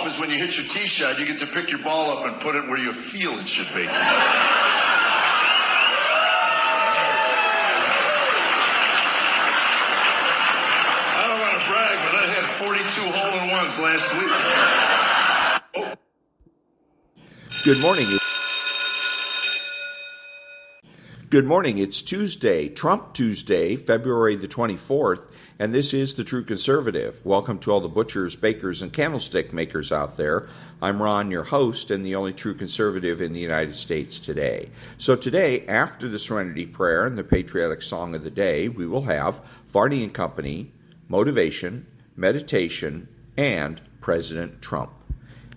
is when you hit your tee shot, you get to pick your ball up and put it where you feel it should be. Brag, but I had 42 hole-in-ones last week. Oh. Good morning. Good morning. It's Tuesday, Trump Tuesday, February the 24th, and this is The True Conservative. Welcome to all the butchers, bakers, and candlestick makers out there. I'm Ron, your host, and the only true conservative in the United States today. So today, after the Serenity prayer and the patriotic song of the day, we will have Varney and Company, motivation, meditation, and President Trump.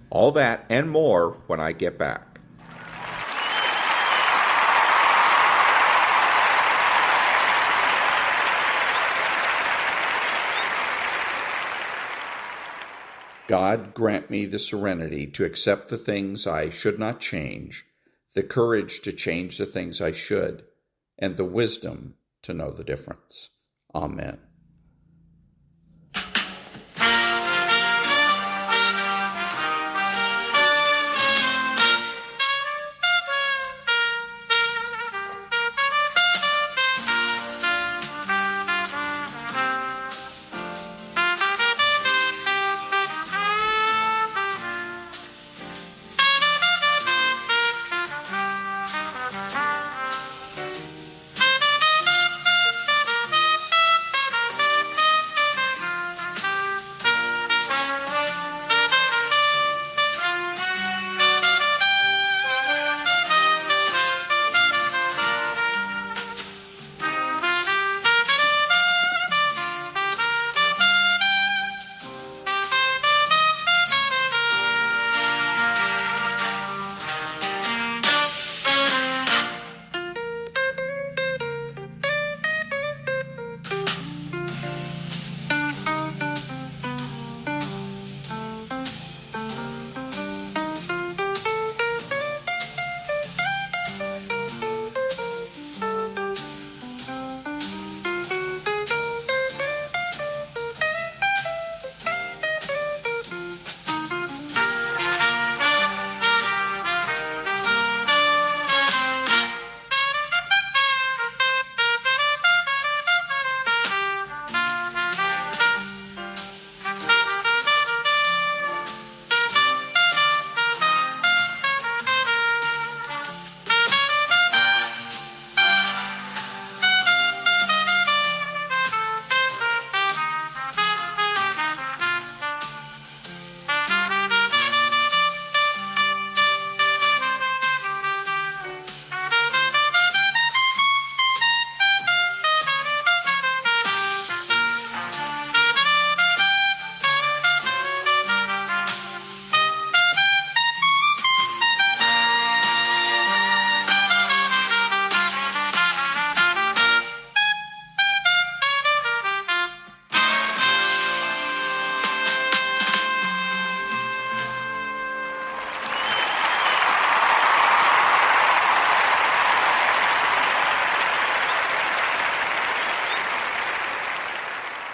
All that and more when I get back. God, grant me the serenity to accept the things I should not change, the courage to change the things I should, and the wisdom to know the difference. Amen.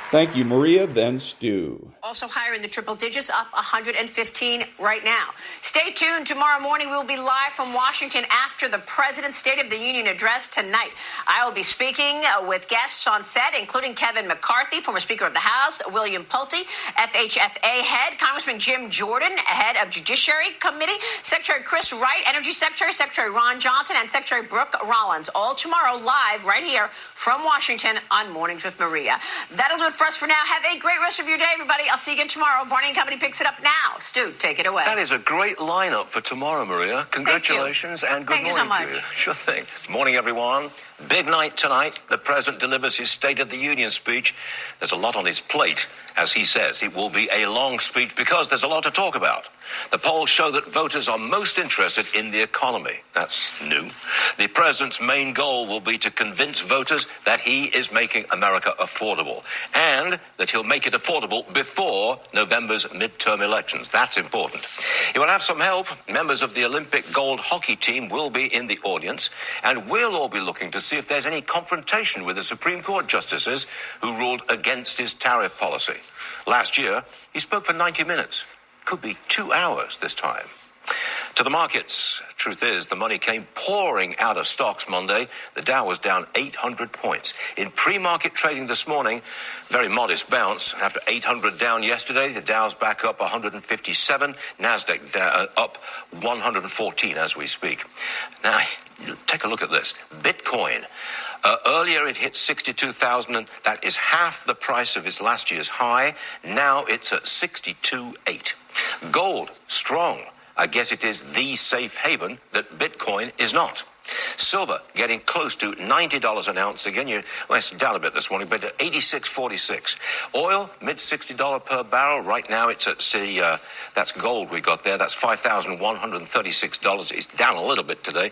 Thank you, Maria, then Stu. Also higher in the triple digits, up 115 right now. Stay tuned. Tomorrow morning, we will be live from Washington after the President's State of the Union address tonight. I will be speaking with guests on set, including Kevin McCarthy, former Speaker of the House, William Pulte, FHFA head, Congressman Jim Jordan, head of Judiciary Committee, Secretary Chris Wright, Energy Secretary, Secretary Ron Johnson, and Secretary Brooke Rollins. All tomorrow live right here from Washington on Mornings with Maria. That'll do it for us for now. Have a great rest of your day, everybody. I'll see you again tomorrow. Varney and Company picks it up now. Stu, take it away. That is a great lineup for tomorrow, Maria. Congratulations and good morning to you. Sure thing. Morning, everyone. Big night tonight. The President delivers his State of the Union speech. There's a lot on his plate. As he says, it will be a long speech because there's a lot to talk about. The polls show that voters are most interested in the economy. That's new. The president's main goal will be to convince voters that he is making America affordable and that he'll make it affordable before November's midterm elections. That's important. He will have some help. Members of the Olympic gold hockey team will be in the audience, and we'll all be looking to see if there's any confrontation with the Supreme Court justices who ruled against his tariff policy. Last year, he spoke for 90 minutes. Could be 2 hours this time. To the markets. Truth is, the money came pouring out of stocks Monday. The Dow was down 800 points. In pre-market trading this morning, very modest bounce. After 800 down yesterday, the Dow's back up 157. NASDAQ up 114 as we speak. Now, take a look at this. Bitcoin. Earlier it hit 62,000, and that is half the price of its last year's high. Now it's at 62.8. Gold, strong. I guess it is the safe haven that Bitcoin is not. Silver getting close to $90 an ounce again. Well, it's down a bit this morning, but at 86.46. Oil, mid-$60 per barrel. Right now it's at, that's gold we got there. That's $5,136. It's down a little bit today.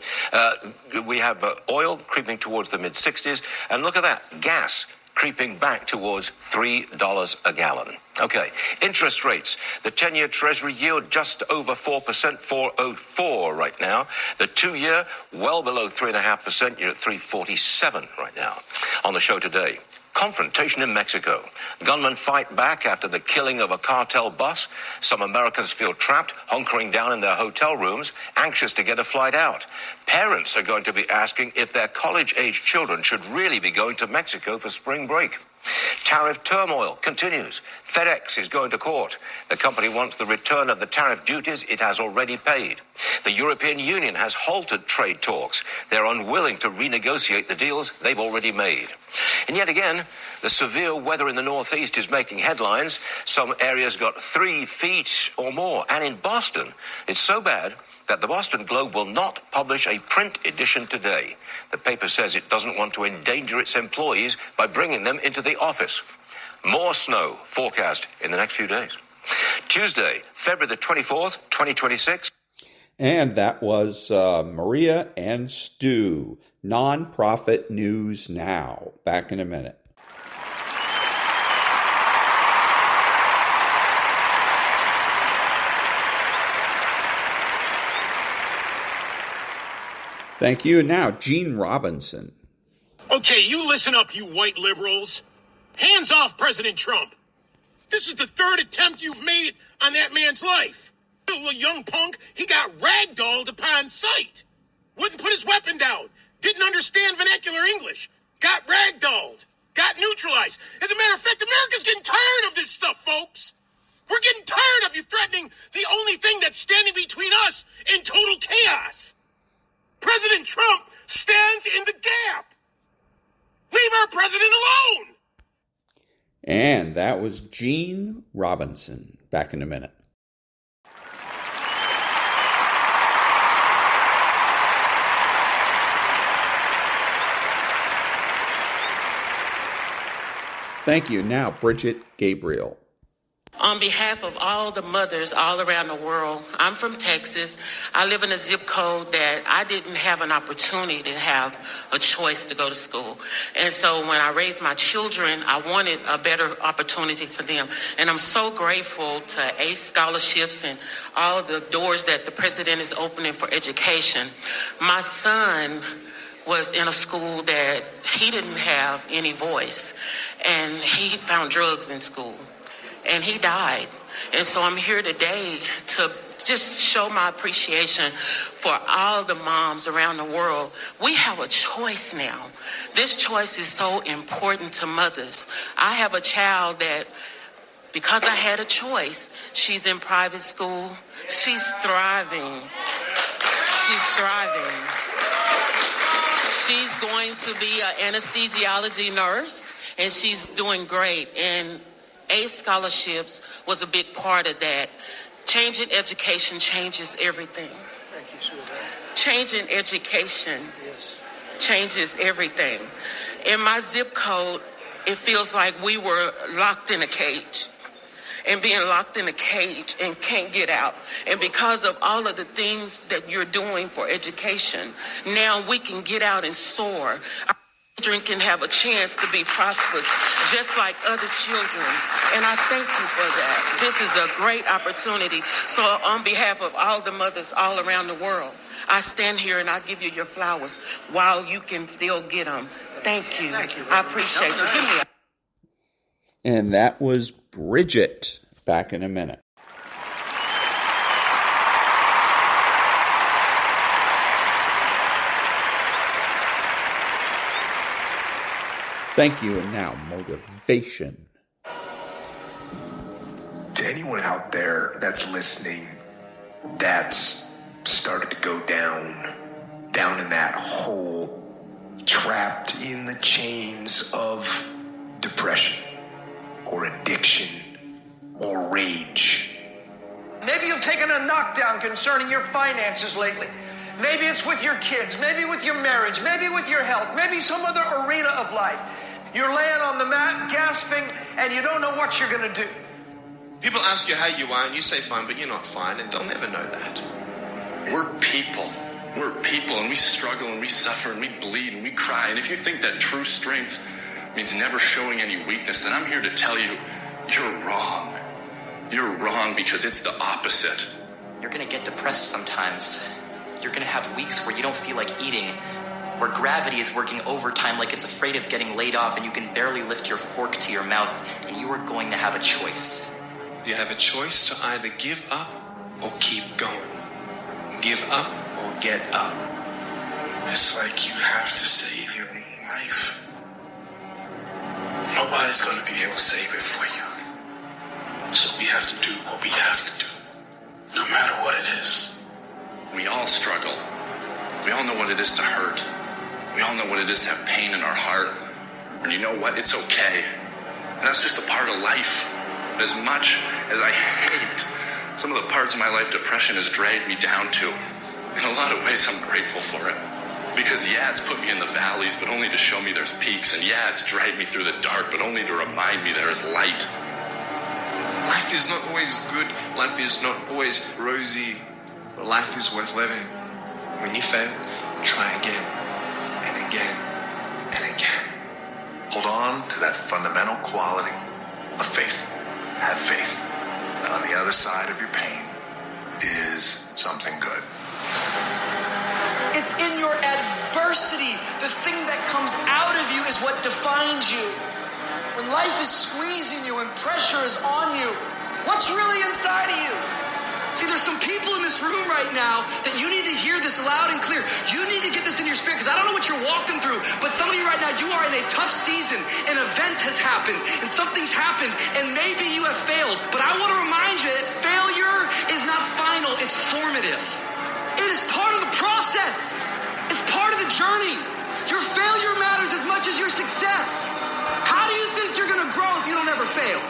We have oil creeping towards the mid-60s. And look at that, gas creeping back towards $3 a gallon. Okay, interest rates. The 10-year Treasury yield just over 4%, 4.04 right now. The 2-year, well below 3.5%. You're at 3.47 right now. On the show today, confrontation in Mexico. Gunmen fight back after the killing of a cartel boss. Some Americans feel trapped, hunkering down in their hotel rooms, anxious to get a flight out. Parents are going to be asking if their college-age children should really be going to Mexico for spring break. Tariff turmoil continues. FedEx is going to court. The company wants the return of the tariff duties it has already paid. The European Union has halted trade talks. They're unwilling to renegotiate the deals they've already made. And yet again, the severe weather in the Northeast is making headlines. Some areas got 3 feet or more. And in Boston, it's so bad that the Boston Globe will not publish a print edition today. The paper says it doesn't want to endanger its employees by bringing them into the office. More snow forecast in the next few days. Tuesday, February the 24th, 2026. And that was Maria and Stu. Nonprofit News Now. Back in a minute. Thank you. And now, Gene Robinson. Okay, you listen up, you white liberals. Hands off President Trump. This is the 3rd attempt you've made on that man's life. Little young punk, he got ragdolled upon sight. Wouldn't put his weapon down. Didn't understand vernacular English. Got ragdolled. Got neutralized. As a matter of fact, America's getting tired of this stuff, folks. We're getting tired of you threatening the only thing that's standing between us and total chaos. President Trump stands in the gap. Leave our president alone. And that was Gene Robinson. Back in a minute. Thank you. Now, Brigitte, Gabriel. On behalf of all the mothers all around the world, I'm from Texas. I live in a zip code that I didn't have an opportunity to have a choice to go to school. And so when I raised my children, I wanted a better opportunity for them. And I'm so grateful to ACE scholarships and all the doors that the president is opening for education. My son was in a school that he didn't have any voice, and he found drugs in school. And he died. And so I'm here today to just show my appreciation for all the moms around the world. We have a choice now. This choice is so important to mothers. I have a child that, because I had a choice, she's in private school. She's thriving. She's thriving. She's going to be an anesthesiology nurse, and she's doing great. And ACE scholarships was a big part of that. Changing education changes everything. Thank you, sweetheart. Changing education changes everything. In my zip code, it feels like we were locked in a cage. And being locked in a cage and can't get out. And because of all of the things that you're doing for education, now we can get out and soar. Children can have a chance to be prosperous just like other children. And I thank you for that. This is a great opportunity. So on behalf of all the mothers all around the world, I stand here and I give you your flowers while you can still get them. Thank you. Thank you. I appreciate you. Give me And that was Brigitte. Back in a minute. Thank you, and now motivation. To anyone out there that's listening that's started to go down in that hole, trapped in the chains of depression or addiction or rage. Maybe you've taken a knockdown concerning your finances lately. Maybe it's with your kids, maybe with your marriage, maybe with your health, maybe some other arena of life. You're laying on the mat, gasping, and you don't know what you're going to do. People ask you how you are, and you say fine, but you're not fine, and they'll never know that. We're people. We're people, and we struggle, and we suffer, and we bleed, and we cry. And if you think that true strength means never showing any weakness, then I'm here to tell you, you're wrong. You're wrong because it's the opposite. You're going to get depressed sometimes. You're going to have weeks where you don't feel like eating, where gravity is working overtime like it's afraid of getting laid off and you can barely lift your fork to your mouth, and you are going to have a choice. You have a choice to either give up or keep going. Give up or get up. It's like you have to save your own life. Nobody's going to be able to save it for you. So we have to do what we have to do, no matter what it is. We all struggle. We all know what it is to hurt. We all know what it is to have pain in our heart. And you know what? It's okay. And that's just a part of life. As much as I hate some of the parts of my life depression has dragged me down to, in a lot of ways I'm grateful for it. Because yeah, it's put me in the valleys, but only to show me there's peaks. And yeah, it's dragged me through the dark, but only to remind me there is light. Life is not always good. Life is not always rosy. But life is worth living. When you fail, try again, and again, and again. Hold on to that fundamental quality of faith. Have faith that on the other side of your pain is something good. It's in your adversity. The thing that comes out of you is what defines you. When life is squeezing you and pressure is on you, what's really inside of you? See, there's some people in this room right now that you need to hear this loud and clear. You need to get this in your spirit, because I don't know what you're walking through, but some of you right now, you are in a tough season. An event has happened, and something's happened, and maybe you have failed. But I want to remind you that failure is not final, it's formative. It is part of the process. It's part of the journey. Your failure matters as much as your success. How do you think you're going to grow if you don't ever fail?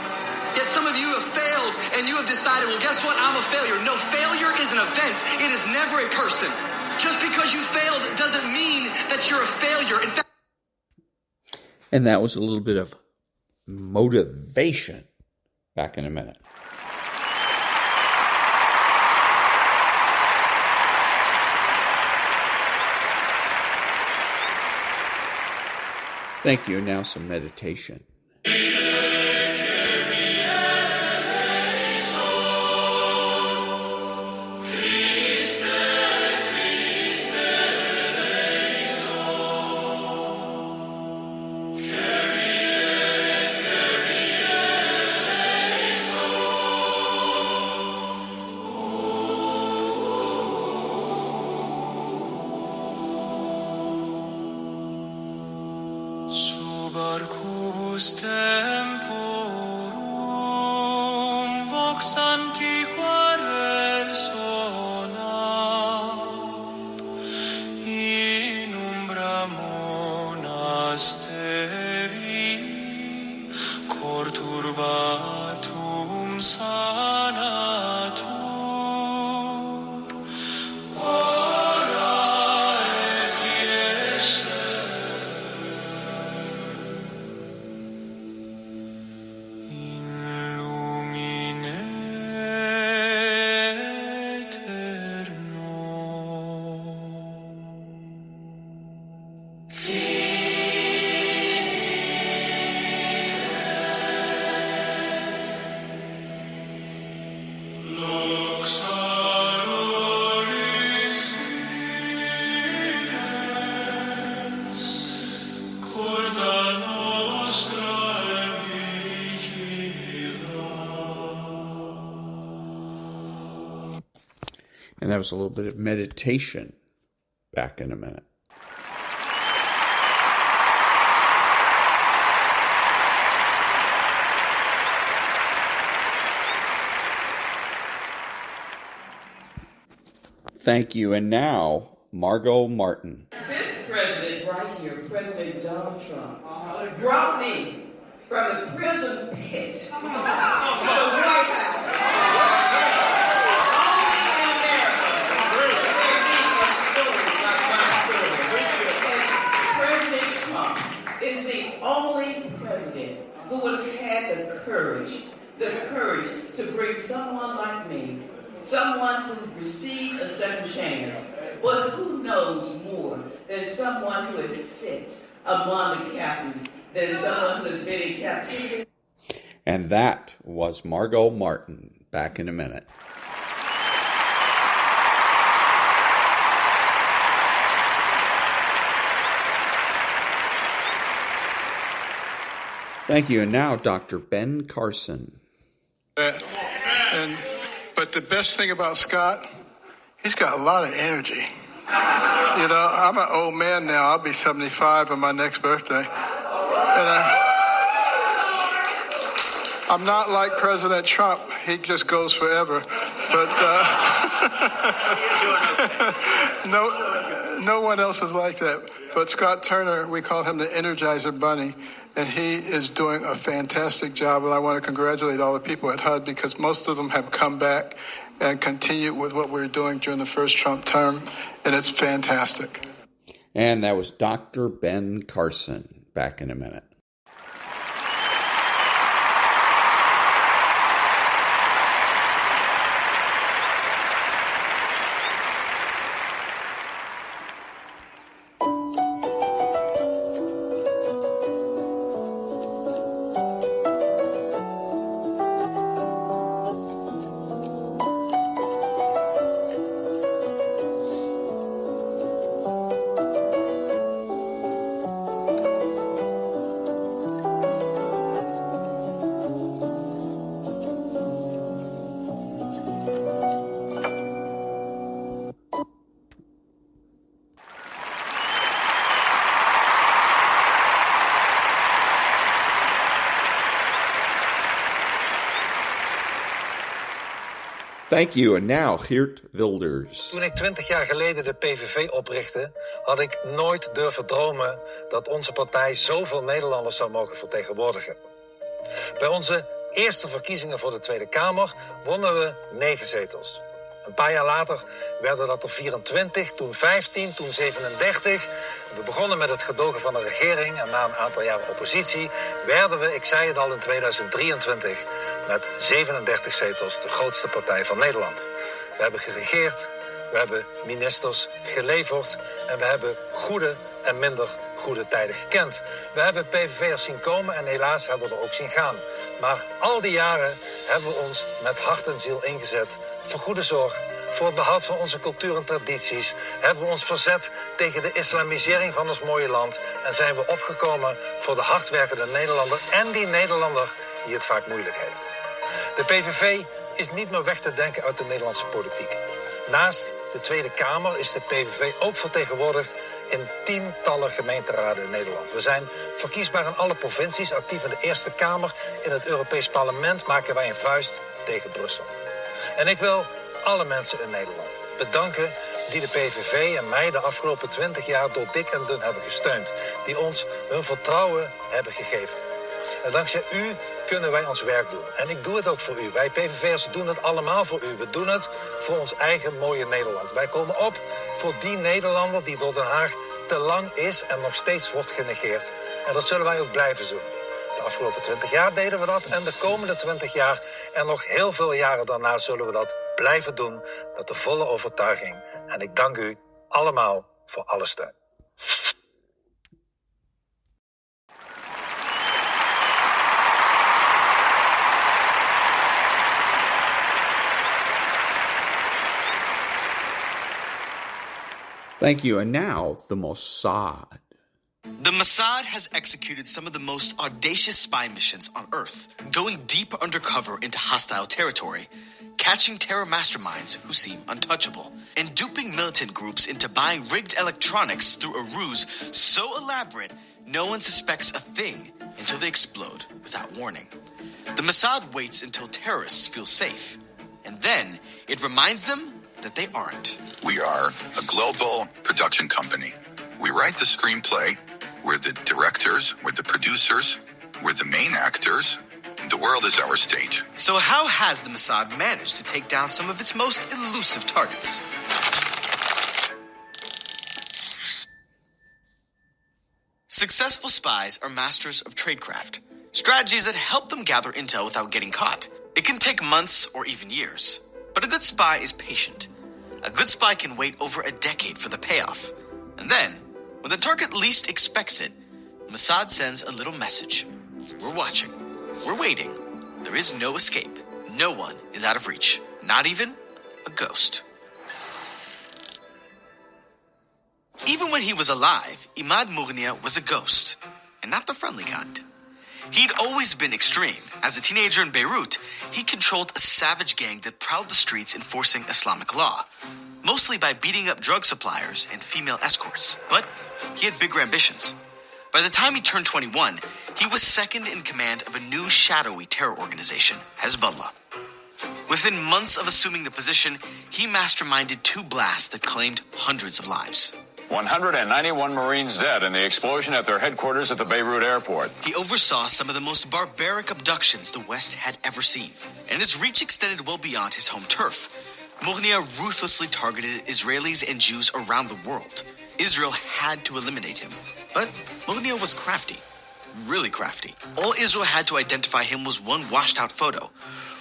Yet some of you have failed and you have decided, well, guess what? I'm a failure. No, failure is an event. It is never a person. Just because you failed doesn't mean that you're a failure. In fact, and that was a little bit of motivation. Back in a minute. Thank you. Now some meditation. And that was a little bit of meditation. Back in a minute. Thank you. And now, Margo Martin. This president right here, President Donald Trump, brought me from the prison pit to the White House. Is the only president who would have had the courage to bring someone like me, someone who received a second chance, but who knows more than someone who is sit among the captives, than someone who has been in captivity. And that was Margo Martin. Back in a minute. Thank you. And now, Dr. Ben Carson. But the best thing about Scott, he's got a lot of energy. You know, I'm an old man now. I'll be 75 on my next birthday. And I'm not like President Trump. He just goes forever. But no one else is like that. But Scott Turner, we call him the Energizer Bunny. And he is doing a fantastic job, and I want to congratulate all the people at HUD because most of them have come back and continued with what we were doing during the first Trump term, and it's fantastic. And that was Dr. Ben Carson. Back in a minute. Thank you. And now, Geert Wilders. Toen ik 20 jaar geleden de PVV oprichtte, had ik nooit durven dromen dat onze partij zoveel Nederlanders zou mogen vertegenwoordigen. Bij onze eerste verkiezingen voor de Tweede Kamer wonnen we 9 zetels. Een paar jaar later werden dat er 24, toen 15, toen 37. We begonnen met het gedogen van de regering en na een aantal jaren oppositie werden we, ik zei het al, in 2023 met 37 zetels de grootste partij van Nederland. We hebben geregeerd, we hebben ministers geleverd en we hebben goede en minder goede tijden gekend. We hebben PVV'ers zien komen en helaas hebben we er ook zien gaan. Maar al die jaren hebben we ons met hart en ziel ingezet voor goede zorg, voor het behoud van onze cultuur en tradities. Hebben we ons verzet tegen de islamisering van ons mooie land. En zijn we opgekomen voor de hardwerkende Nederlander en die Nederlander die het vaak moeilijk heeft. De PVV is niet meer weg te denken uit de Nederlandse politiek. Naast de Tweede Kamer is de PVV ook vertegenwoordigd in tientallen gemeenteraden in Nederland. We zijn verkiesbaar in alle provincies, actief in de Eerste Kamer. In het Europees Parlement maken wij een vuist tegen Brussel. En ik wil alle mensen in Nederland bedanken die de PVV en mij de afgelopen 20 jaar door dik en dun hebben gesteund. Die ons hun vertrouwen hebben gegeven. En dankzij u kunnen wij ons werk doen. En ik doe het ook voor u. Wij PVV'ers doen het allemaal voor u. We doen het voor ons eigen mooie Nederland. Wij komen op voor die Nederlander die door Den Haag te lang is en nog steeds wordt genegeerd. En dat zullen wij ook blijven doen. De afgelopen 20 jaar deden we dat en de komende 20 jaar en nog heel veel jaren daarna zullen we dat blijven doen met de volle overtuiging. En ik dank u allemaal voor alle steun. Thank you. And now, the Mossad. The Mossad has executed some of the most audacious spy missions on Earth, going deep undercover into hostile territory, catching terror masterminds who seem untouchable, and duping militant groups into buying rigged electronics through a ruse so elaborate no one suspects a thing until they explode without warning. The Mossad waits until terrorists feel safe, and then it reminds them that they aren't. We are a global production company. We write the screenplay. We're the directors. We're the producers. We're the main actors. The world is our stage. So how has the Mossad managed to take down some of its most elusive targets? Successful spies are masters of tradecraft, strategies that help them gather intel without getting caught. It can take months or even years, but a good spy is patient. A good spy can wait over a decade for the payoff. And then, when the target least expects it, Mossad sends a little message. We're watching. We're waiting. There is no escape. No one is out of reach. Not even a ghost. Even when he was alive, Imad Mournia was a ghost, and not the friendly kind. He'd always been extreme. As a teenager in Beirut, he controlled a savage gang that prowled the streets enforcing Islamic law, mostly by beating up drug suppliers and female escorts. But he had bigger ambitions. By the time he turned 21, he was second in command of a new shadowy terror organization, Hezbollah. Within months of assuming the position, he masterminded 2 blasts that claimed hundreds of lives. 191 Marines dead in the explosion at their headquarters at the Beirut airport. He oversaw some of the most barbaric abductions the West had ever seen, and his reach extended well beyond his home turf. Mournia ruthlessly targeted Israelis and Jews around the world. Israel had to eliminate him, but Mournia was crafty. Really crafty. All Israel had to identify him was one washed-out photo.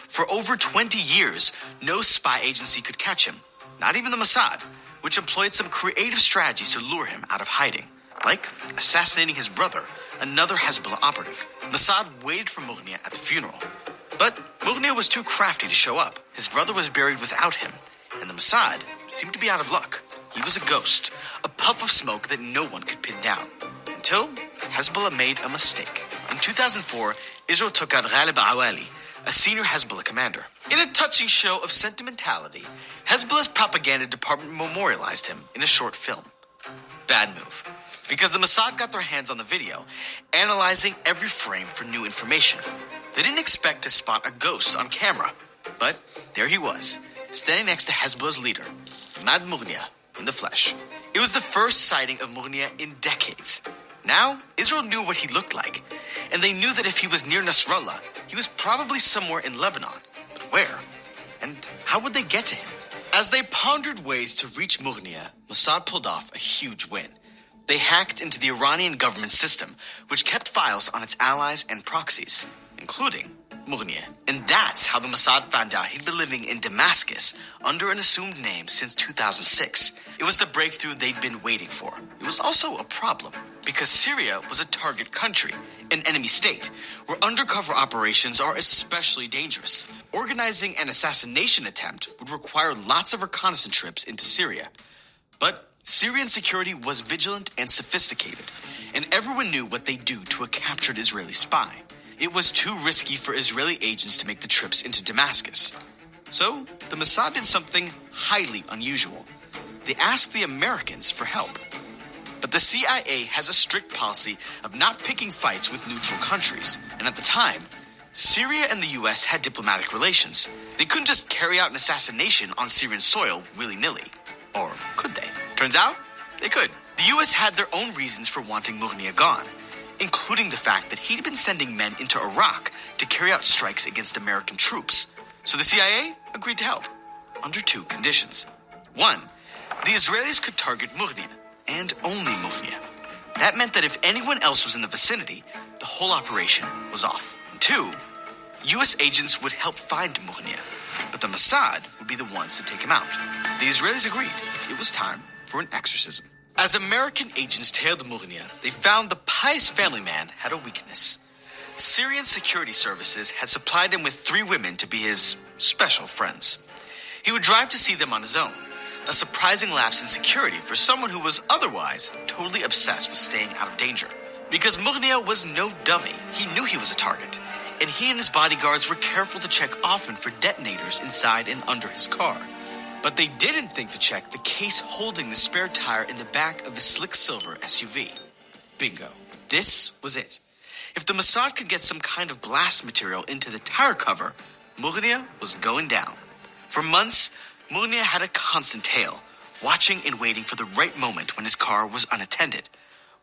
For over 20 years, no spy agency could catch him, not even the Mossad, which employed some creative strategies to lure him out of hiding, like assassinating his brother, another Hezbollah operative. Mossad waited for Mournia at the funeral, but Mournia was too crafty to show up. His brother was buried without him, and the Mossad seemed to be out of luck. He was a ghost, a puff of smoke that no one could pin down, until Hezbollah made a mistake. In 2004, Israel took out Ghalib Awali, a senior Hezbollah commander. In a touching show of sentimentality, Hezbollah's propaganda department memorialized him in a short film. Bad move, because the Mossad got their hands on the video, analyzing every frame for new information. They didn't expect to spot a ghost on camera, but there he was, standing next to Hezbollah's leader, Imad Mournia, in the flesh. It was the first sighting of Mournia in decades. Now, Israel knew what he looked like, and they knew that if he was near Nasrallah, he was probably somewhere in Lebanon. But where? And how would they get to him? As they pondered ways to reach Mournia, Mossad pulled off a huge win. They hacked into the Iranian government system, which kept files on its allies and proxies, including Mournia. And that's how the Mossad found out he'd been living in Damascus under an assumed name since 2006. It was the breakthrough they'd been waiting for. It was also a problem, because Syria was a target country, an enemy state, where undercover operations are especially dangerous. Organizing an assassination attempt would require lots of reconnaissance trips into Syria. But Syrian security was vigilant and sophisticated, and everyone knew what they'd do to a captured Israeli spy. It was too risky for Israeli agents to make the trips into Damascus. So, the Mossad did something highly unusual. They asked the Americans for help. But the CIA has a strict policy of not picking fights with neutral countries. And at the time, Syria and the US had diplomatic relations. They couldn't just carry out an assassination on Syrian soil willy-nilly. Or could they? Turns out, they could. The US had their own reasons for wanting Mournia gone, including the fact that he'd been sending men into Iraq to carry out strikes against American troops. So the CIA agreed to help, under 2 conditions. 1, the Israelis could target Mournia, and only Mournia. That meant that if anyone else was in the vicinity, the whole operation was off. And 2, U.S. agents would help find Mournia, but the Mossad would be the ones to take him out. The Israelis agreed. It was time for an exorcism. As American agents tailed Mournia, they found the pious family man had a weakness. Syrian security services had supplied him with 3 women to be his special friends. He would drive to see them on his own, a surprising lapse in security for someone who was otherwise totally obsessed with staying out of danger. Because Mournia was no dummy, he knew he was a target, and he and his bodyguards were careful to check often for detonators inside and under his car. But they didn't think to check the case holding the spare tire in the back of his slick silver SUV. Bingo. This was it. If the Mossad could get some kind of blast material into the tire cover, Mournia was going down. For months, Mughniya had a constant tail, watching and waiting for the right moment when his car was unattended.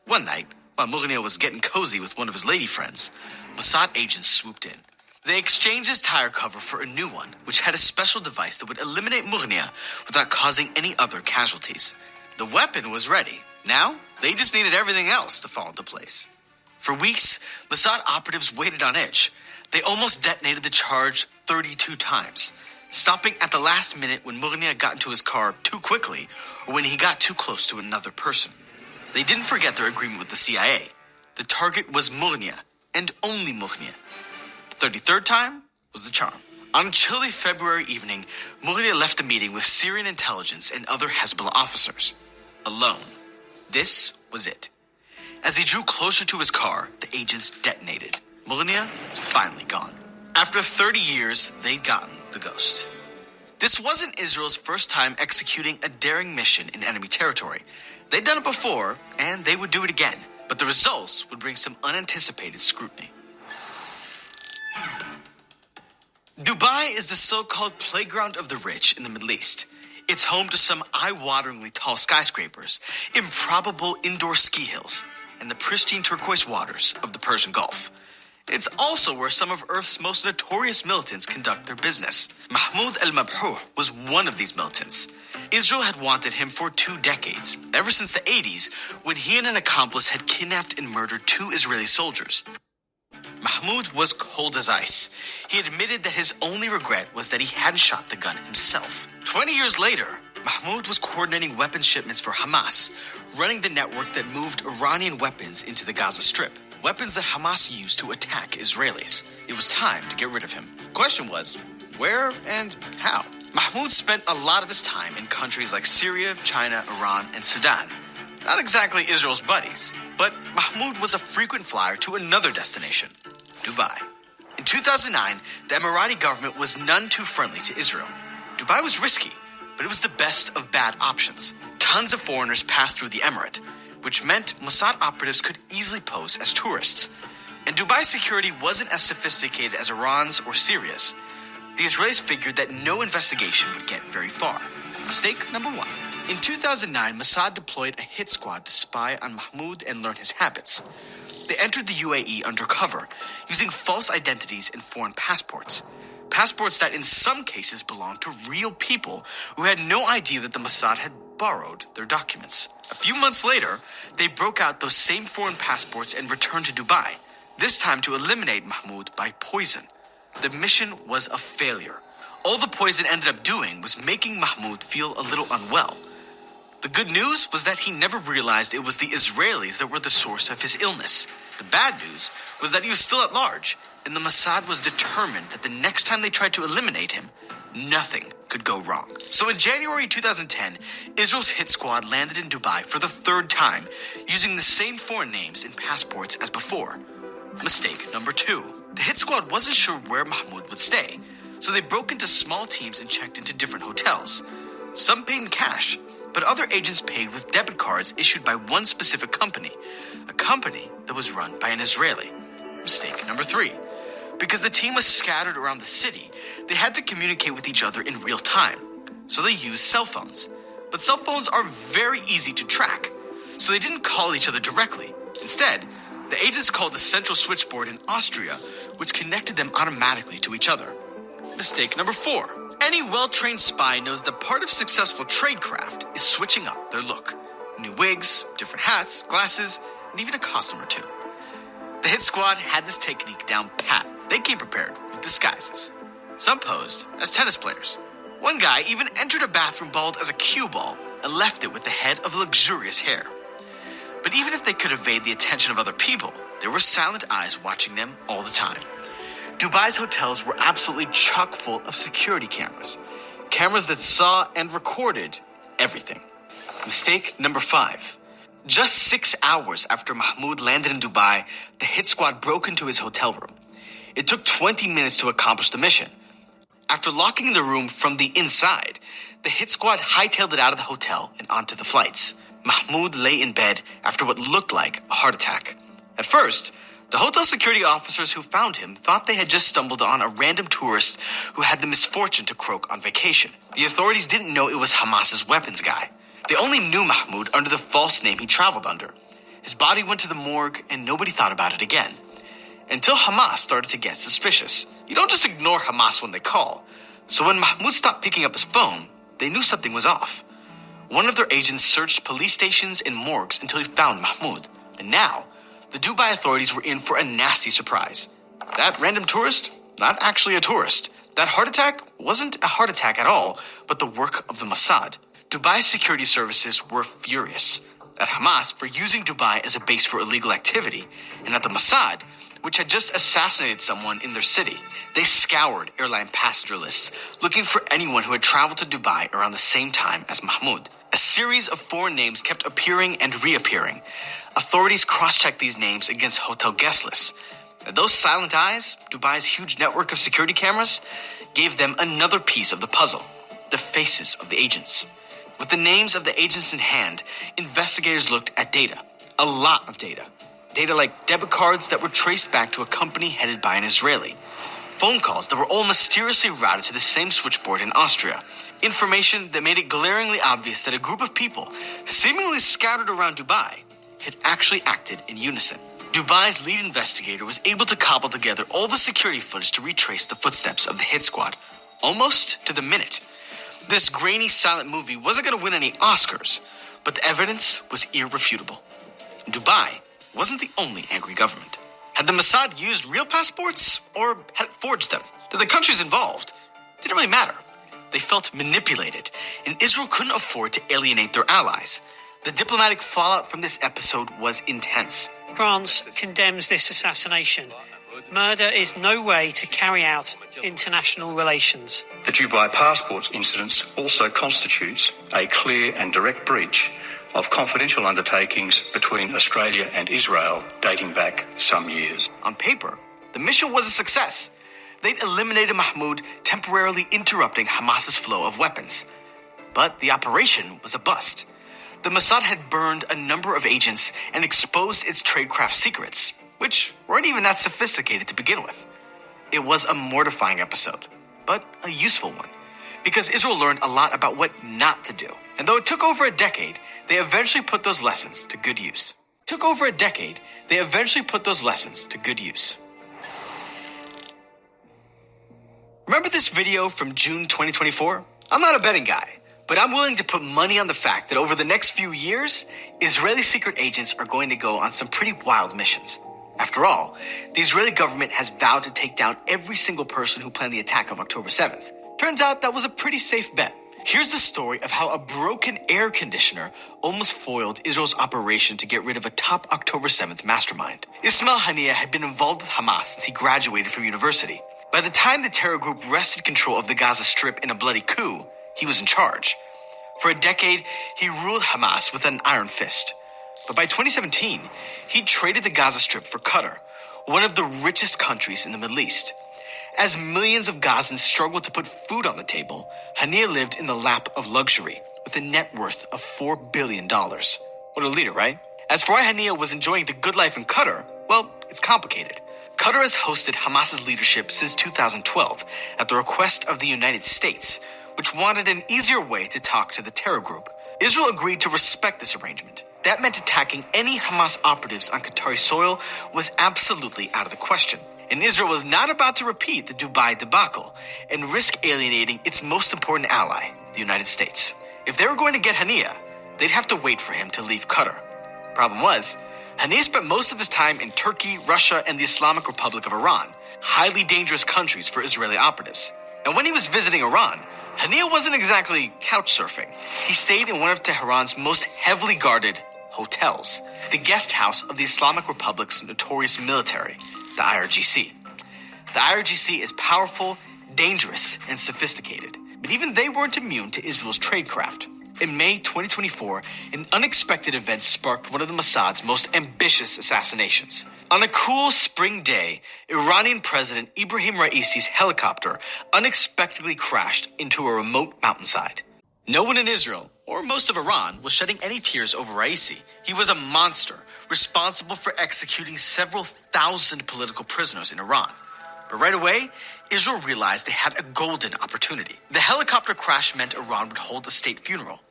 One night, while Mughniya was getting cozy with one of his lady friends, Mossad agents swooped in. They exchanged his tire cover for a new one, which had a special device that would eliminate Mughniya without causing any other casualties. The weapon was ready. Now, they just needed everything else to fall into place. For weeks, Mossad operatives waited on edge. They almost detonated the charge 32 times, stopping at the last minute when Mughniya got into his car too quickly or when he got too close to another person. They didn't forget their agreement with the CIA. The target was Mughniya, and only Mughniya. The 33rd time was the charm. On a chilly February evening, Mughniya left the meeting with Syrian intelligence and other Hezbollah officers. Alone. This was it. As he drew closer to his car, the agents detonated. Mughniya was finally gone. After 30 years, they'd gotten the ghost. This wasn't Israel's first time executing a daring mission in enemy territory. They'd done it before, and they would do it again. But the results would bring some unanticipated scrutiny. Dubai is the so-called playground of the rich in the Middle East. It's home to some eye-wateringly tall skyscrapers, improbable indoor ski hills, and the pristine turquoise waters of the Persian Gulf. It's also where some of Earth's most notorious militants conduct their business. Mahmoud al-Mabhouh was one of these militants. Israel had wanted him for 2 decades, ever since the 80s, when he and an accomplice had kidnapped and murdered 2 Israeli soldiers. Mahmoud was cold as ice. He admitted that his only regret was that he hadn't shot the gun himself. 20 years later, Mahmoud was coordinating weapons shipments for Hamas, running the network that moved Iranian weapons into the Gaza Strip. Weapons that Hamas used to attack Israelis. It was time to get rid of him. The question was, where and how? Mahmoud spent a lot of his time in countries like Syria, China, Iran, and Sudan. Not exactly Israel's buddies, but Mahmoud was a frequent flyer to another destination, Dubai. In 2009, the Emirati government was none too friendly to Israel. Dubai was risky, but it was the best of bad options. Tons of foreigners passed through the emirate, which meant Mossad operatives could easily pose as tourists. And Dubai's security wasn't as sophisticated as Iran's or Syria's. The Israelis figured that no investigation would get very far. Mistake number 1. In 2009, Mossad deployed a hit squad to spy on Mahmoud and learn his habits. They entered the UAE undercover, using false identities and foreign passports. Passports that in some cases belonged to real people who had no idea that the Mossad had borrowed their documents. A few months later, they broke out those same foreign passports and returned to Dubai, this time to eliminate Mahmoud by poison. The mission was a failure. All the poison ended up doing was making Mahmoud feel a little unwell. The good news was that he never realized it was the Israelis that were the source of his illness. The bad news was that he was still at large, and the Mossad was determined that the next time they tried to eliminate him, nothing could go wrong. So in January 2010, Israel's hit squad landed in Dubai for the 3rd time, using the same foreign names and passports as before. Mistake number 2. The hit squad wasn't sure where Mahmoud would stay, so they broke into small teams and checked into different hotels. Some paid in cash, but other agents paid with debit cards issued by one specific company, a company that was run by an Israeli. Mistake number 3. Because the team was scattered around the city, they had to communicate with each other in real time, so they used cell phones. But cell phones are very easy to track, so they didn't call each other directly. Instead, the agents called the central switchboard in Austria, which connected them automatically to each other. Mistake number 4. Any well-trained spy knows that part of successful tradecraft is switching up their look. New wigs, different hats, glasses, and even a costume or 2. The hit squad had this technique down pat. They came prepared with disguises. Some posed as tennis players. One guy even entered a bathroom bald as a cue ball and left it with the head of luxurious hair. But even if they could evade the attention of other people, there were silent eyes watching them all the time. Dubai's hotels were absolutely chock full of security cameras. Cameras that saw and recorded everything. Mistake number 5. Just 6 hours after Mahmoud landed in Dubai, the hit squad broke into his hotel room. It took 20 minutes to accomplish the mission. After locking the room from the inside, the hit squad hightailed it out of the hotel and onto the flights. Mahmoud lay in bed after what looked like a heart attack. At first, The hotel security officers who found him thought they had just stumbled on a random tourist who had the misfortune to croak on vacation. The authorities didn't know it was Hamas's weapons guy. They only knew Mahmoud under the false name he traveled under. His body went to the morgue and nobody thought about it again. Until Hamas started to get suspicious. You don't just ignore Hamas when they call. So when Mahmoud stopped picking up his phone, they knew something was off. One of their agents searched police stations and morgues until he found Mahmoud. And now, the Dubai authorities were in for a nasty surprise. That random tourist? Not actually a tourist. That heart attack wasn't a heart attack at all, but the work of the Mossad. Dubai's security services were furious at Hamas for using Dubai as a base for illegal activity, and at the Mossad, which had just assassinated someone in their city. They scoured airline passenger lists, looking for anyone who had traveled to Dubai around the same time as Mahmoud. A series of foreign names kept appearing and reappearing. Authorities cross-checked these names against hotel guest lists. And those silent eyes, Dubai's huge network of security cameras, gave them another piece of the puzzle, the faces of the agents. With the names of the agents in hand, investigators looked at data. A lot of data. Data like debit cards that were traced back to a company headed by an Israeli. Phone calls that were all mysteriously routed to the same switchboard in Austria. Information that made it glaringly obvious that a group of people, seemingly scattered around Dubai, had actually acted in unison. Dubai's lead investigator was able to cobble together all the security footage to retrace the footsteps of the hit squad, almost to the minute. This grainy, silent movie wasn't going to win any Oscars, but the evidence was irrefutable. Dubai wasn't the only angry government. Had the Mossad used real passports, or had it forged them? To the countries involved, it didn't really matter. They felt manipulated, and Israel couldn't afford to alienate their allies. The diplomatic fallout from this episode was intense. France condemns this assassination. Murder is no way to carry out international relations. The Dubai passports incident also constitutes a clear and direct breach of confidential undertakings between Australia and Israel dating back some years. On paper, the mission was a success. They'd eliminated Mahmoud, temporarily interrupting Hamas's flow of weapons. But the operation was a bust. The Mossad had burned a number of agents and exposed its tradecraft secrets, which weren't even that sophisticated to begin with. It was a mortifying episode, but a useful one, because Israel learned a lot about what not to do. And though it took over a decade, they eventually put those lessons to good use. Remember this video from June 2024? I'm not a betting guy, but I'm willing to put money on the fact that over the next few years, Israeli secret agents are going to go on some pretty wild missions. After all, the Israeli government has vowed to take down every single person who planned the attack of October 7th. Turns out that was a pretty safe bet. Here's the story of how a broken air conditioner almost foiled Israel's operation to get rid of a top October 7th mastermind. Ismail Haniyeh had been involved with Hamas since he graduated from university. By the time the terror group wrested control of the Gaza Strip in a bloody coup, he was in charge. For a decade, he ruled Hamas with an iron fist. But by 2017, he traded the Gaza Strip for Qatar, one of the richest countries in the Middle East. As millions of Gazans struggled to put food on the table, Haniyeh lived in the lap of luxury with a net worth of $4 billion. What a leader, right? As for why Haniyeh was enjoying the good life in Qatar, well, it's complicated. Qatar has hosted Hamas's leadership since 2012 at the request of the United States, which wanted an easier way to talk to the terror group. Israel agreed to respect this arrangement. That meant attacking any Hamas operatives on Qatari soil was absolutely out of the question. And Israel was not about to repeat the Dubai debacle and risk alienating its most important ally, the United States. If they were going to get Haniyeh, they'd have to wait for him to leave Qatar. Problem was, Haniyeh spent most of his time in Turkey, Russia, and the Islamic Republic of Iran, highly dangerous countries for Israeli operatives. And when he was visiting Iran, Haniyeh wasn't exactly couch surfing. He stayed in one of Tehran's most heavily guarded hotels, the guest house of the Islamic Republic's notorious military, the IRGC. The IRGC is powerful, dangerous, and sophisticated, but even they weren't immune to Israel's tradecraft. In May 2024, an unexpected event sparked one of the Mossad's most ambitious assassinations. On a cool spring day, Iranian President Ibrahim Raisi's helicopter unexpectedly crashed into a remote mountainside. No one in Israel, or most of Iran, was shedding any tears over Raisi. He was a monster, responsible for executing several thousand political prisoners in Iran. But right away, Israel realized they had a golden opportunity. The helicopter crash meant Iran would hold a state funeral,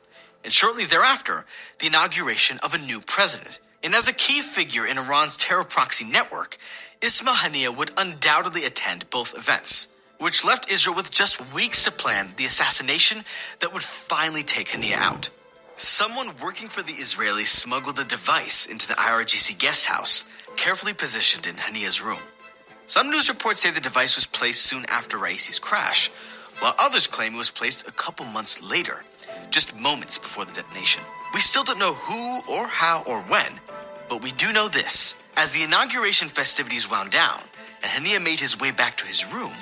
and shortly thereafter, the inauguration of a new president. And as a key figure in Iran's terror proxy network, Ismail Haniyeh would undoubtedly attend both events, which left Israel with just weeks to plan the assassination that would finally take Haniyeh out. Someone working for the Israelis smuggled a device into the IRGC guest house, carefully positioned in Haniyeh's room. Some news reports say the device was placed soon after Raisi's crash, while others claim it was placed a couple months later, just moments before the detonation. We still don't know who or how or when, but we do know this. As the inauguration festivities wound down and Haniyeh made his way back to his room,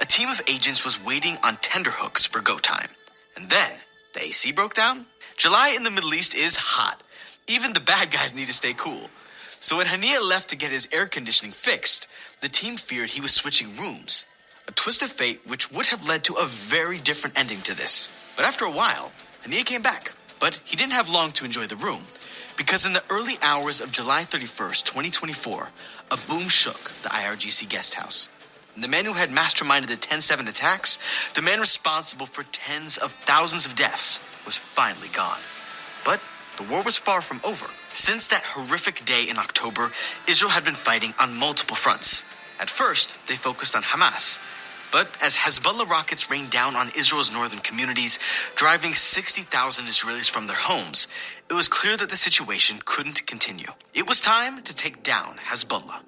a team of agents was waiting on tenterhooks for go time. And then the AC broke down. July in the Middle East is hot. Even the bad guys need to stay cool. So when Haniyeh left to get his air conditioning fixed, the team feared he was switching rooms. A twist of fate which would have led to a very different ending to this. But after a while, Haniyeh came back. But he didn't have long to enjoy the room, because in the early hours of July 31st, 2024, a boom shook the IRGC guest house. And the man who had masterminded the 10/7 attacks, the man responsible for tens of thousands of deaths, was finally gone. But the war was far from over. Since that horrific day in October, Israel had been fighting on multiple fronts. At first, they focused on Hamas. But as Hezbollah rockets rained down on Israel's northern communities, driving 60,000 Israelis from their homes, it was clear that the situation couldn't continue. It was time to take down Hezbollah.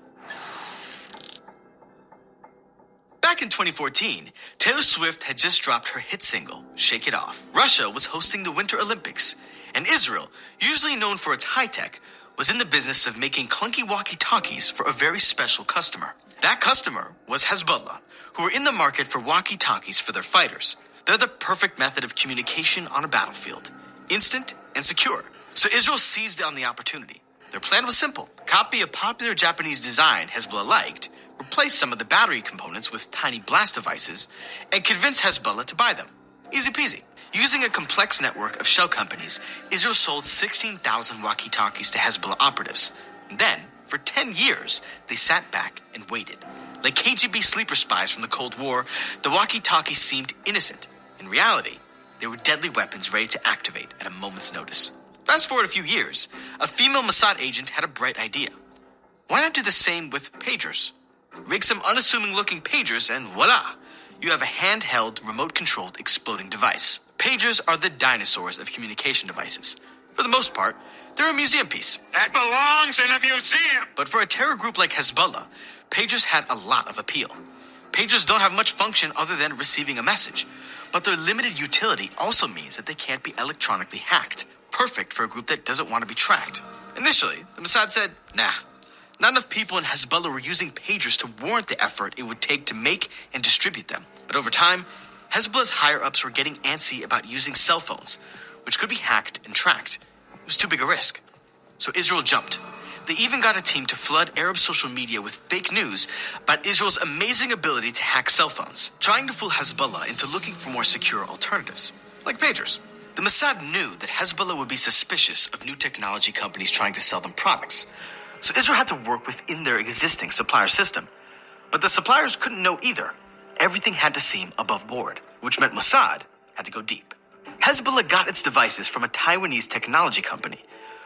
Back in 2014, Taylor Swift had just dropped her hit single, Shake It Off. Russia was hosting the Winter Olympics, and Israel, usually known for its high-tech, was in the business of making clunky walkie-talkies for a very special customer. That customer was Hezbollah, who were in the market for walkie-talkies for their fighters. They're the perfect method of communication on a battlefield, instant and secure. So Israel seized on the opportunity. Their plan was simple. Copy a popular Japanese design Hezbollah liked, replace some of the battery components with tiny blast devices, and convince Hezbollah to buy them. Easy peasy. Using a complex network of shell companies, Israel sold 16,000 walkie-talkies to Hezbollah operatives. And then, for 10 years, they sat back and waited. Like KGB sleeper spies from the Cold War, the walkie-talkies seemed innocent. In reality, they were deadly weapons ready to activate at a moment's notice. Fast forward a few years, a female Mossad agent had a bright idea. Why not do the same with pagers? Rig some unassuming-looking pagers and voila! You have a handheld, remote-controlled exploding device. Pagers are the dinosaurs of communication devices. For the most part, they're a museum piece. That belongs in a museum! But for a terror group like Hezbollah, pagers had a lot of appeal. Pagers don't have much function other than receiving a message, but their limited utility also means that they can't be electronically hacked. Perfect for a group that doesn't want to be tracked. Initially, the Mossad said, nah. Not enough people in Hezbollah were using pagers to warrant the effort it would take to make and distribute them. But over time, Hezbollah's higher-ups were getting antsy about using cell phones, which could be hacked and tracked. It was too big a risk. So Israel jumped. They even got a team to flood Arab social media with fake news about Israel's amazing ability to hack cell phones, trying to fool Hezbollah into looking for more secure alternatives, like pagers. The Mossad knew that Hezbollah would be suspicious of new technology companies trying to sell them products. So Israel had to work within their existing supplier system. But the suppliers couldn't know either. Everything had to seem above board, which meant Mossad had to go deep. Hezbollah got its devices from a Taiwanese technology company.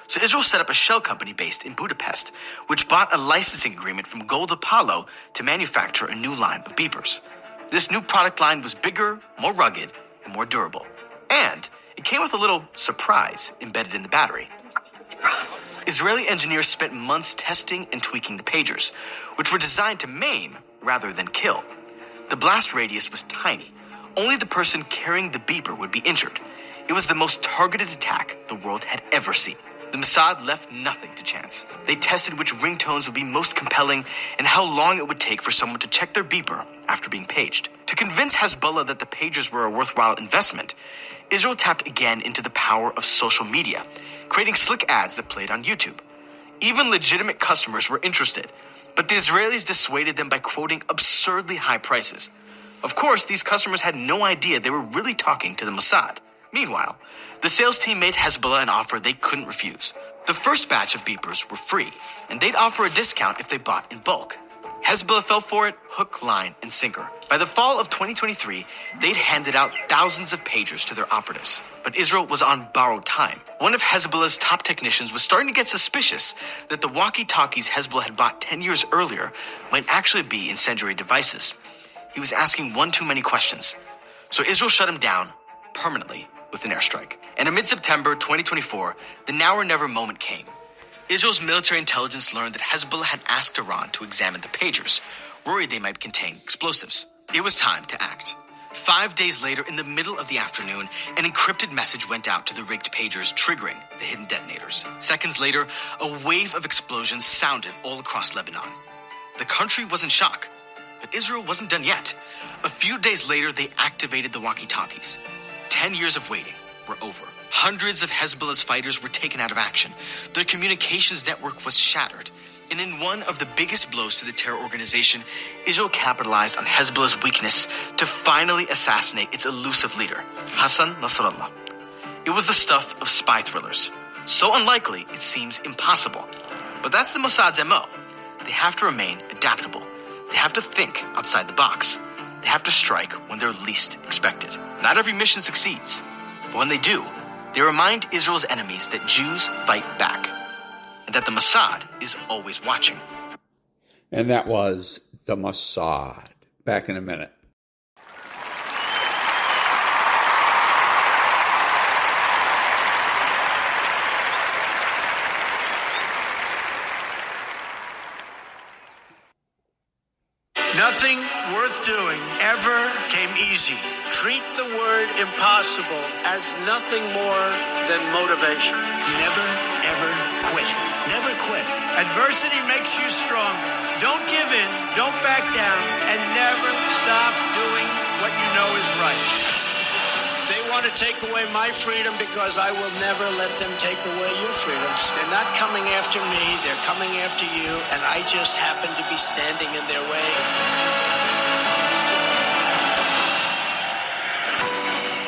So Israel set up a shell company based in Budapest, which bought a licensing agreement from Gold Apollo to manufacture a new line of beepers. This new product line was bigger, more rugged, and more durable. And it came with a little surprise embedded in the battery. Israeli engineers spent months testing and tweaking the pagers, which were designed to maim rather than kill. The blast radius was tiny. Only the person carrying the beeper would be injured. It was the most targeted attack the world had ever seen. The Mossad left nothing to chance. They tested which ringtones would be most compelling and how long it would take for someone to check their beeper after being paged. To convince Hezbollah that the pagers were a worthwhile investment, Israel tapped again into the power of social media, creating slick ads that played on YouTube. Even legitimate customers were interested, but the Israelis dissuaded them by quoting absurdly high prices. Of course, these customers had no idea they were really talking to the Mossad. Meanwhile, the sales team made Hezbollah an offer they couldn't refuse. The first batch of beepers were free, and they'd offer a discount if they bought in bulk. Hezbollah fell for it, hook, line, and sinker. By the fall of 2023, they'd handed out thousands of pagers to their operatives. But Israel was on borrowed time. One of Hezbollah's top technicians was starting to get suspicious that the walkie-talkies Hezbollah had bought 10 years earlier might actually be incendiary devices. He was asking one too many questions. So Israel shut him down permanently with an airstrike. And in mid-September 2024, the now or never moment came. Israel's military intelligence learned that Hezbollah had asked Iran to examine the pagers, worried they might contain explosives. It was time to act. 5 days later, in the middle of the afternoon, an encrypted message went out to the rigged pagers, triggering the hidden detonators. Seconds later, a wave of explosions sounded all across Lebanon. The country was in shock, but Israel wasn't done yet. A few days later, they activated the walkie-talkies. 10 years of waiting were over. Hundreds of Hezbollah's fighters were taken out of action. Their communications network was shattered. And in one of the biggest blows to the terror organization, Israel capitalized on Hezbollah's weakness to finally assassinate its elusive leader, Hassan Nasrallah. It was the stuff of spy thrillers. So unlikely, it seems impossible. But that's the Mossad's MO. They have to remain adaptable. They have to think outside the box. They have to strike when they're least expected. Not every mission succeeds. But when they do, they remind Israel's enemies that Jews fight back, and that the Mossad is always watching. And that was the Mossad. Back in a minute. Nothing worth doing ever came easy. Treat the word impossible as nothing more than motivation. Never, ever quit. Never quit. Adversity makes you stronger. Don't give in, don't back down, and never stop doing what you know is right. They want to take away my freedom because I will never let them take away your freedoms. They're not coming after me, they're coming after you, and I just happen to be standing in their way.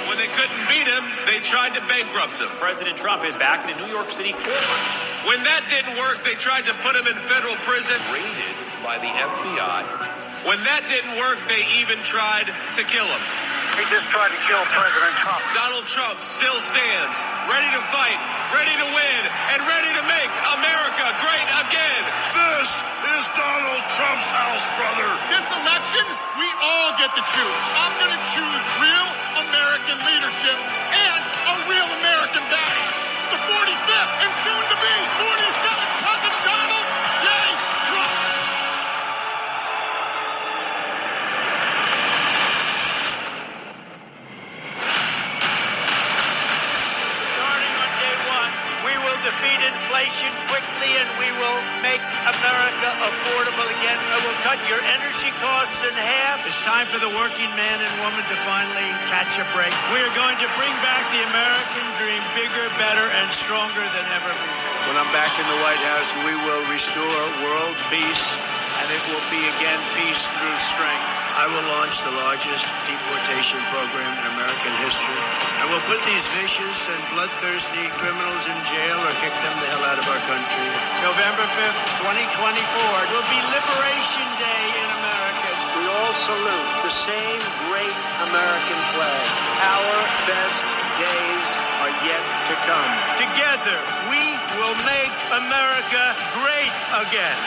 When they couldn't beat him, they tried to bankrupt him. President Trump is back in a New York City court. When that didn't work, they tried to put him in federal prison. Raided by the FBI. When that didn't work, they even tried to kill him. He just tried to kill President Trump. Donald Trump still stands, ready to fight, ready to win, and ready to make America great again. This is Donald Trump's house, brother. This election, we all get to choose. I'm going to choose real American leadership and a real American body. The 45th and soon to be 47th President Donald J. Trump. Starting on day one, we will defeat inflation quickly and we will make America affordable again. I will cut your energy costs in half. It's time for the working man and woman to finally catch a break. We are going to bring back the American dream bigger, better, and stronger than ever before. When I'm back in the White House, we will restore world peace, and it will be again peace through strength. I will launch the largest deportation program in American history. I will put these vicious and bloodthirsty criminals in jail or kick them the hell out of our country. November 5th, 2024 will be Liberation Day in America. We all salute the same great American flag. Our best days are yet to come. Together, we will make America great again.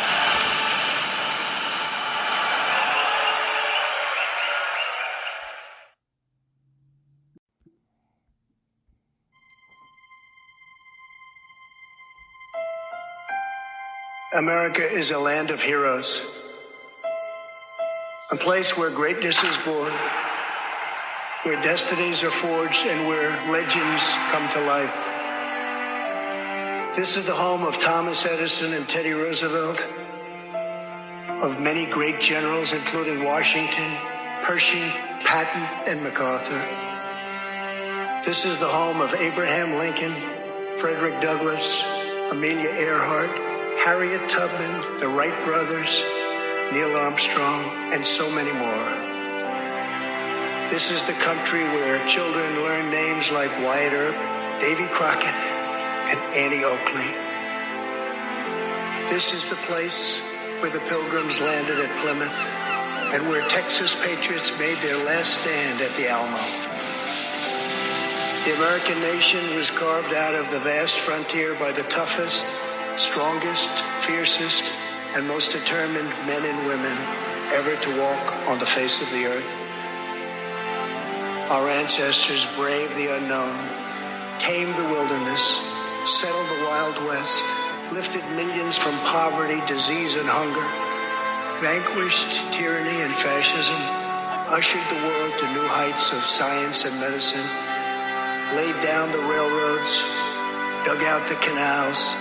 America is a land of heroes, a place where greatness is born, where destinies are forged, and where legends come to life. This is the home of Thomas Edison and Teddy Roosevelt, of many great generals, including Washington, Pershing, Patton, and MacArthur. This is the home of Abraham Lincoln, Frederick Douglass, Amelia Earhart, Harriet Tubman, the Wright brothers, Neil Armstrong, and so many more. This is the country where children learn names like Wyatt Earp, Davy Crockett, and Annie Oakley. This is the place where the Pilgrims landed at Plymouth and where Texas patriots made their last stand at the Alamo. The American nation was carved out of the vast frontier by the toughest, strongest, fiercest, and most determined men and women ever to walk on the face of the earth. Our ancestors braved the unknown, tamed the wilderness, settled the Wild West, lifted millions from poverty, disease, and hunger, vanquished tyranny and fascism, ushered the world to new heights of science and medicine, laid down the railroads, dug out the canals,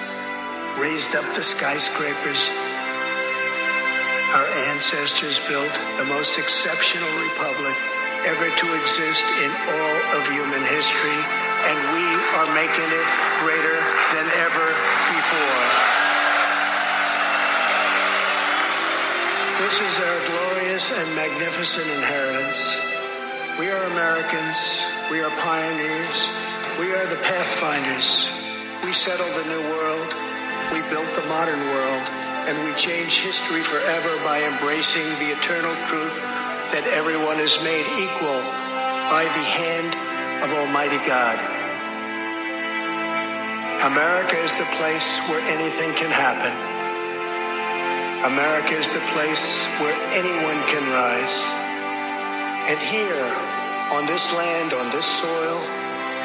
raised up the skyscrapers. Our ancestors built the most exceptional republic ever to exist in all of human history, and we are making it greater than ever before. This is our glorious and magnificent inheritance. We are Americans. We are pioneers. We are the pathfinders. We settled the new world. We built the modern world. And we changed history forever by embracing the eternal truth that everyone is made equal by the hand of Almighty God. America is the place where anything can happen. America is the place where anyone can rise. And here, on this land, on this soil,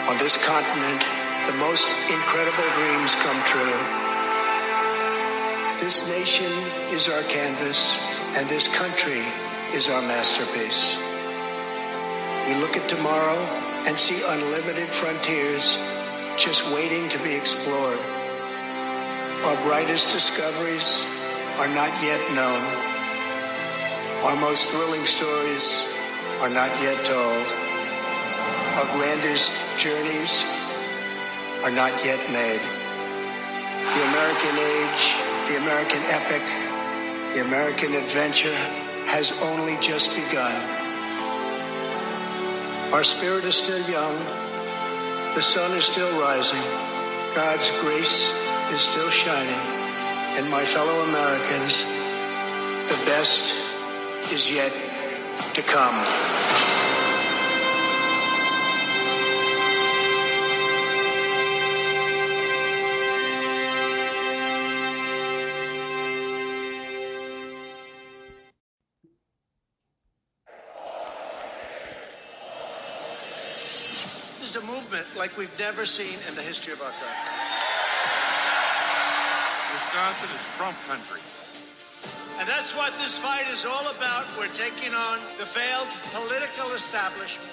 on this continent, the most incredible dreams come true. This nation is our canvas, and this country is our masterpiece. We look at tomorrow and see unlimited frontiers just waiting to be explored. Our brightest discoveries are not yet known. Our most thrilling stories are not yet told. Our grandest journeys are not yet made. The American age, the American epic, the American adventure has only just begun. Our spirit is still young. The sun is still rising. God's grace is still shining. And my fellow Americans, the best is yet to come. This is a movement like we've never seen in the history of our country. Wisconsin is Trump country. And that's what this fight is all about. We're taking on the failed political establishment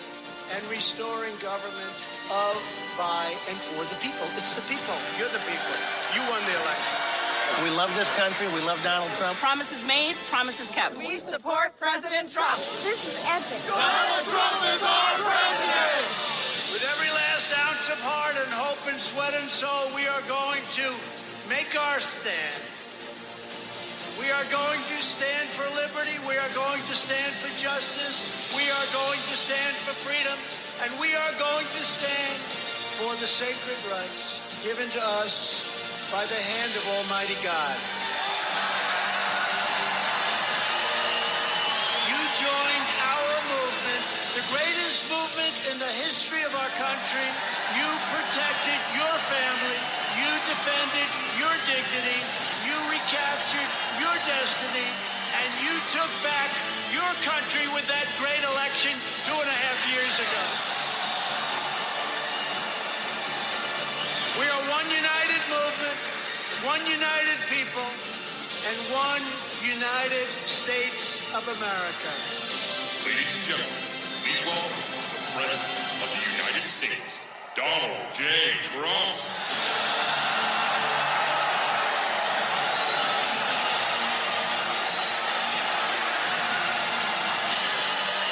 and restoring government of, by, and for the people. It's the people. You're the people. You won the election. We love this country. We love Donald Trump. Promises made, promises kept. We support President Trump. This is epic. Donald Trump is our president. With every last ounce of heart and hope and sweat and soul, we are going to make our stand. We are going to stand for liberty. We are going to stand for justice. We are going to stand for freedom. And we are going to stand for the sacred rights given to us by the hand of Almighty God. You joined our movement, the greatest movement in the history of our country. You protected your family. You defended your dignity. You recaptured your destiny. And you took back your country with that great election 2.5 years ago. We are one united movement, one united people, and one United States of America. Ladies and gentlemen, please welcome the President of the United States, Donald J. Trump.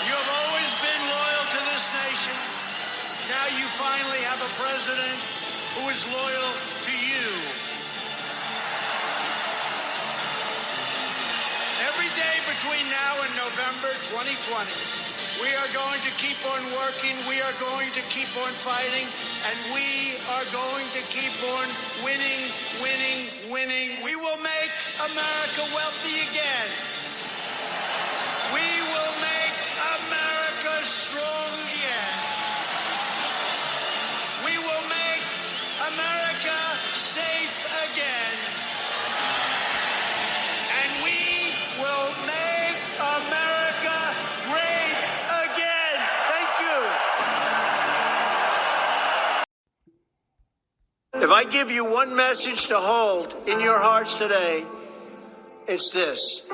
You have always been loyal to this nation. Now you finally have a president who is loyal to you. Every day between now and November 2020, we are going to keep on working, we are going to keep on fighting, and we are going to keep on winning, winning, winning. We will make America wealthy again. We will make America strong again. We will make America safe again. And we will make America great again. Thank you. If I give you one message to hold in your hearts today, it's this.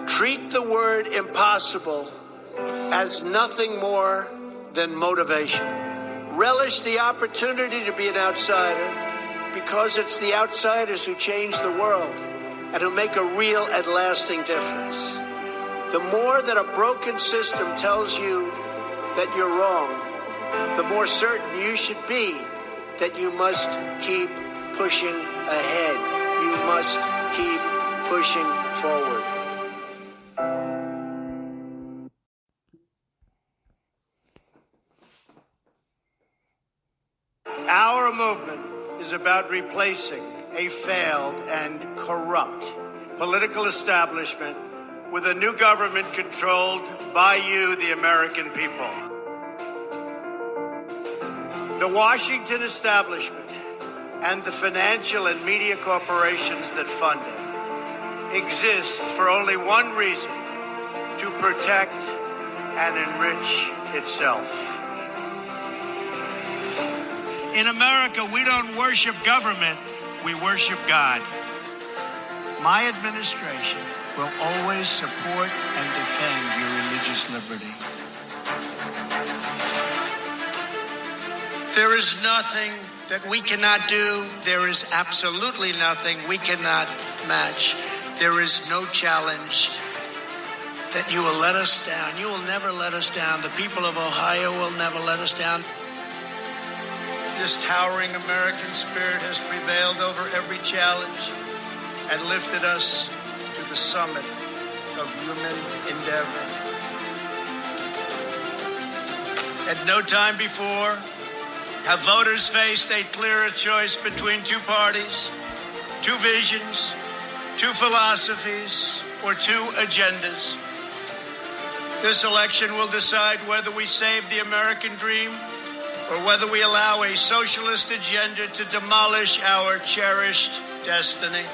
Treat the word impossible as nothing more than motivation. Relish the opportunity to be an outsider because it's the outsiders who change the world and who make a real and lasting difference. The more that a broken system tells you that you're wrong, the more certain you should be that you must keep pushing ahead. You must keep pushing forward. Our movement is about replacing a failed and corrupt political establishment with a new government controlled by you, the American people. The Washington establishment and the financial and media corporations that fund it exist for only one reason: to protect and enrich itself. In America, we don't worship government, we worship God. My administration will always support and defend your religious liberty. There is nothing that we cannot do. There is absolutely nothing we cannot match. There is no challenge that you will let us down. You will never let us down. The people of Ohio will never let us down. This towering American spirit has prevailed over every challenge and lifted us to the summit of human endeavor. At no time before have voters faced a clearer choice between two parties, two visions, two philosophies, or two agendas. This election will decide whether we save the American dream or whether we allow a socialist agenda to demolish our cherished destiny.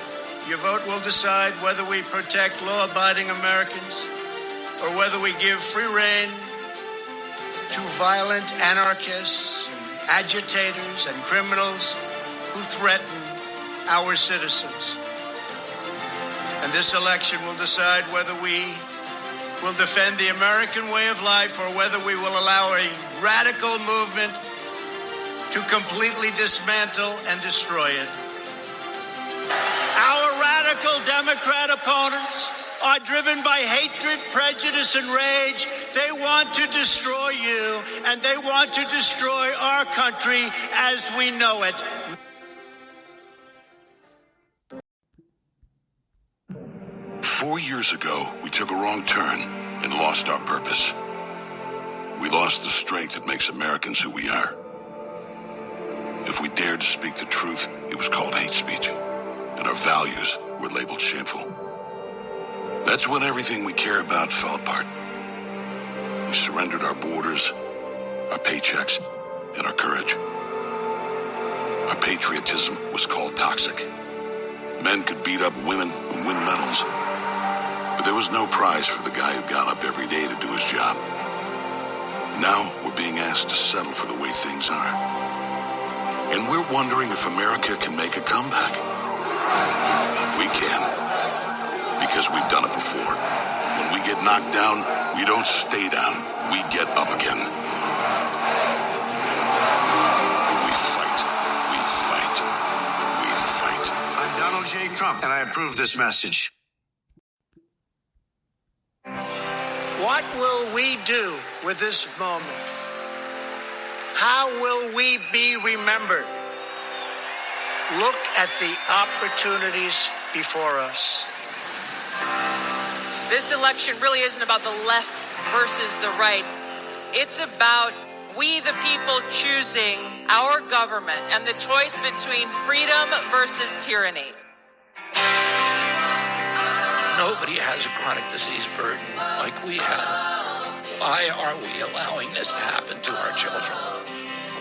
Your vote will decide whether we protect law-abiding Americans or whether we give free rein to violent anarchists, agitators, and criminals who threaten our citizens. And this election will decide whether we will defend the American way of life or whether we will allow a radical movement to completely dismantle and destroy it. Our radical Democrat opponents are driven by hatred, prejudice, and rage. They want to destroy you, and they want to destroy our country as we know it. Four years ago, we took a wrong turn and lost our purpose. We lost the strength that makes Americans who we are. If we dared to speak the truth, it was called hate speech, and our values were labeled shameful. That's when everything we care about fell apart. We surrendered our borders, our paychecks, and our courage. Our patriotism was called toxic. Men could beat up women and win medals, but there was no prize for the guy who got up every day to do his job. Now we're being asked to settle for the way things are. And we're wondering if America can make a comeback. We can, because we've done it before. When we get knocked down, we don't stay down. We get up again. We fight. We fight. We fight. I'm Donald J. Trump, and I approve this message. What will we do with this moment? How will we be remembered? Look at the opportunities before us. This election really isn't about the left versus the right. It's about we the people choosing our government and the choice between freedom versus tyranny. Nobody has a chronic disease burden like we have. Why are we allowing this to happen to our children?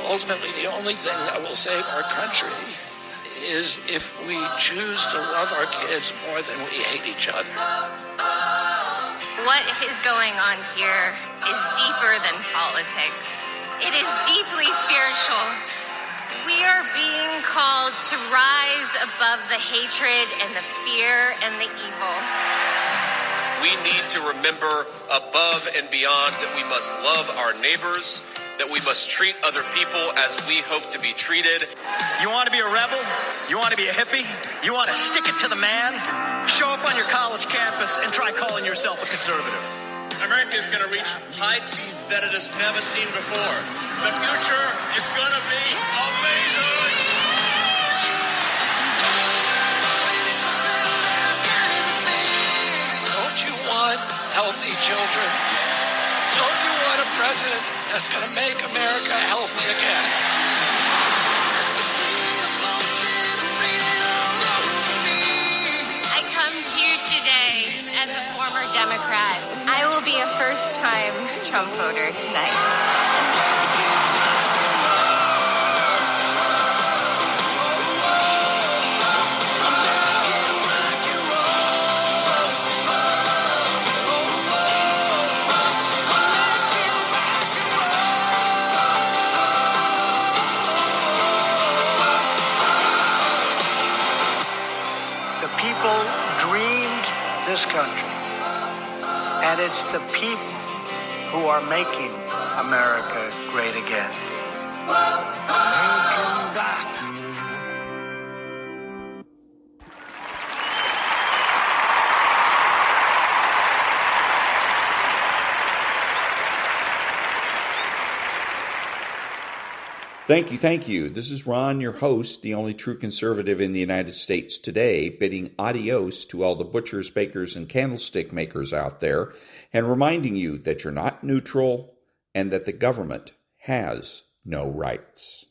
Ultimately, the only thing that will save our country is if we choose to love our kids more than we hate each other. What is going on here is deeper than politics. It is deeply spiritual. We are being called to rise above the hatred and the fear and the evil. We need to remember above and beyond that we must love our neighbors, that we must treat other people as we hope to be treated. You want to be a rebel? You want to be a hippie? You want to stick it to the man? Show up on your college campus and try calling yourself a conservative. America is going to reach heights that it has never seen before. The future is going to be amazing. Don't you want healthy children? Don't you want a president that's going to make America healthy again? I come to you today as a former Democrat. I will be a first-time Trump voter tonight. This country, and it's the people who are making America great again. Thank you. This is Ron, your host, the only true conservative in the United States today, bidding adios to all the butchers, bakers, and candlestick makers out there, and reminding you that you're not neutral and that the government has no rights.